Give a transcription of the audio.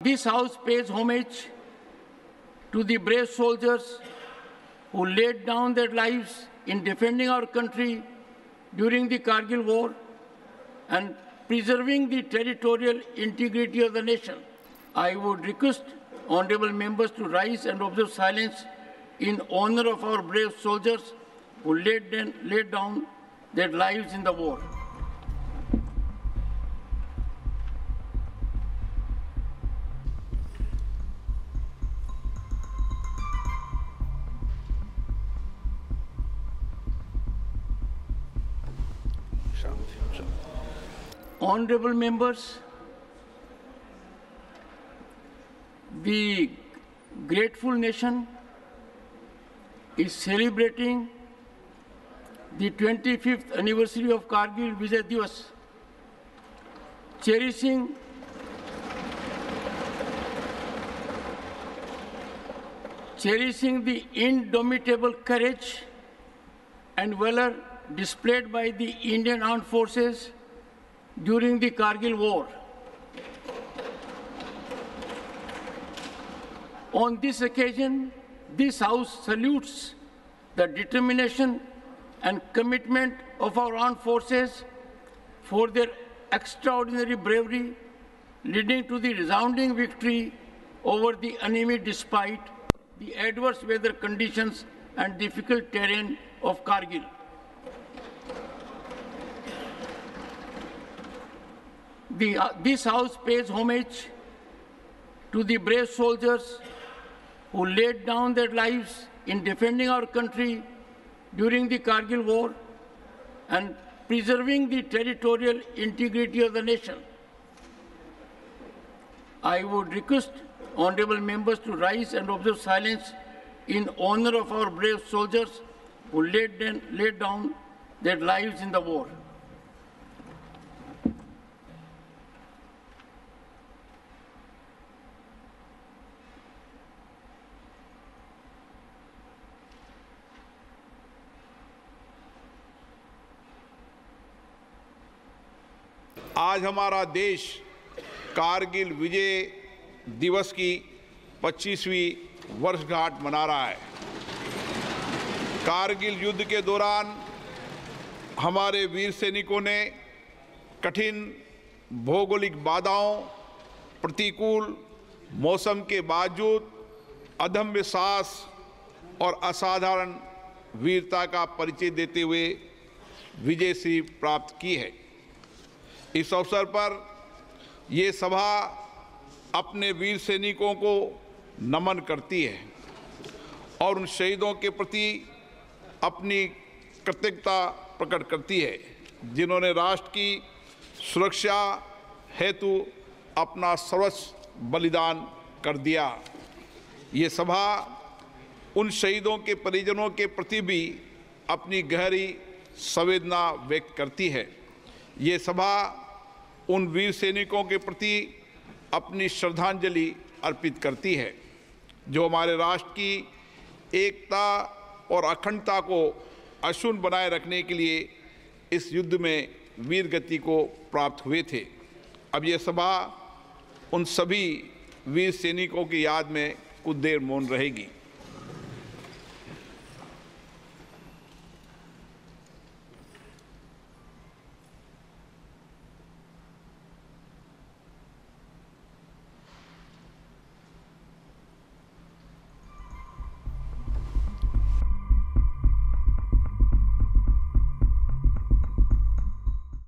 This House pays homage to the brave soldiers who laid down their lives in defending our country during the Kargil War and preserving the territorial integrity of the nation. I would request honorable members to rise and observe silence in honor of our brave soldiers who laid down their lives in the war. Honorable members, the grateful nation is celebrating the 25th anniversary of Kargil Vijay Diwas, cherishing the indomitable courage and valor displayed by the Indian Armed Forces during the Kargil War. On this occasion, this House salutes the determination and commitment of our armed forces for their extraordinary bravery, leading to the resounding victory over the enemy despite the adverse weather conditions and difficult terrain of Kargil. This House pays homage to the brave soldiers who laid down their lives in defending our country during the Kargil War and preserving the territorial integrity of the nation. I would request honorable members to rise and observe silence in honor of our brave soldiers who laid down their lives in the war. आज हमारा देश कारगिल विजय दिवस की 25वीं वर्षगांठ मना रहा है। कारगिल युद्ध के दौरान हमारे वीर सैनिकों ने कठिन भौगोलिक बाधाओं, प्रतिकूल मौसम के बावजूद अदम्य साहस और असाधारण वीरता का परिचय देते हुए विजय श्री प्राप्त की है। इस अवसर पर ये सभा अपने वीर सैनिकों को नमन करती है और उन शहीदों के प्रति अपनी कृतज्ञता प्रकट करती है जिन्होंने राष्ट्र की सुरक्षा हेतु अपना सर्वस्व बलिदान कर दिया। ये सभा उन शहीदों के परिजनों के प्रति भी अपनी गहरी संवेदना व्यक्त करती है। ये सभा उन वीर सैनिकों के प्रति अपनी श्रद्धांजलि अर्पित करती है जो हमारे राष्ट्र की एकता और अखंडता को अक्षुण्ण बनाए रखने के लिए इस युद्ध में वीर गति को प्राप्त हुए थे। अब ये सभा उन सभी वीर सैनिकों की याद में कुछ देर मौन रहेगी।